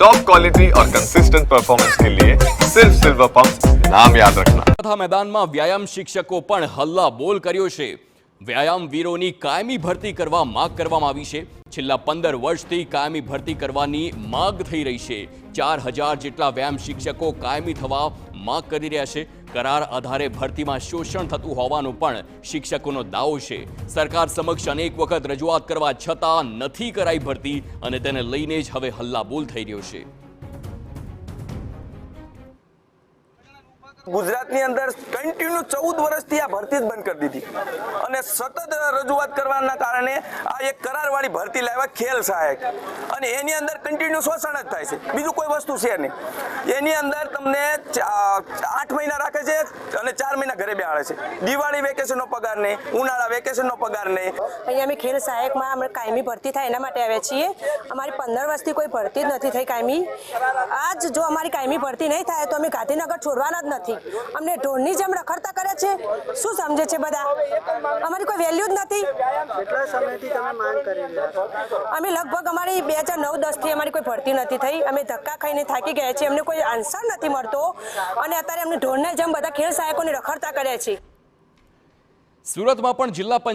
Top quality और consistent performance के लिए सिर्फ सिल्वर पंप नाम याद रखना। તથા મેદાનમાં વ્યાયામ શિક્ષકો પણ હલ્લા બોલ કર્યો છે। વ્યાયામ વીરોની કાયમી ભરતી કરવા માંગ કરવામાં આવી છે। છેલ્લા 15 વર્ષથી કાયમી ભરતી કરવાની માંગ થઈ રહી છે। 4000 જેટલા વ્યાયામ શિક્ષકો કાયમી થવા માંગ કરી રહ્યા છે। કરાર આધારે ભરતીમાં શોષણ થતું હોવાનો પણ શિક્ષકોનો દાવો છે। સરકાર સમક્ષ અનેક વખત રજૂઆત કરવા છતાં નથી કરાઈ ભરતી અને તેને લઈને જ હવે હલ્લાબોલ થઈ રહ્યો છે। ગુજરાતની અંદર કન્ટિન્યુ 14 વર્ષથી આ ભરતી જ બંધ કરી દીધી અને સતત રજૂઆત કરવાના કારણે આ એક કરારવાળી ભરતી લાવ્યા ખેલ સહાયક અને એની અંદર કન્ટિન્યુ શોષણ જ થાય છે, બીજું કોઈ વસ્તુ છે નહીં। એની અંદર તમને 8 મહિના રાખે છે અને 4 મહિના ઘરે બેહાડે છે। દિવાળી વેકેશનનો પગાર નહીં, ઉનાળા વેકેશનનો પગાર નહીં। અહીંયા અમે ખેલ સહાયકમાં અમે કાયમી ભરતી થાય એના માટે આવ્યા છીએ। અમારી 15 વર્ષથી કોઈ ભરતી જ નથી થઈ કાયમી। આજ જો અમારી કાયમી ભરતી નહીં થાય તો અમે ગાંધીનગર છોડવાના જ નથી। અમને ઢોરની જેમ રખડતા કરે છે। શું સમજે છે બધા? અમારી કોઈ વેલ્યુ જ નથી। કેટલા સમયથી તમે માંગ કરી રહ્યા છો? અમે લગભગ અમારી 2009-10 થી અમારી કોઈ ભરતી નથી થઈ। અમે ધક્કા ખાઈને થાકી ગયા છીએ, અમને કોઈ આન્સર નથી મળતો અને અત્યારે અમને ઢોરના જેમ બધા ખેલ સહાયકોને રખડતા કરે છે। સુરતમાં પણ જિલ્લા પંચાયત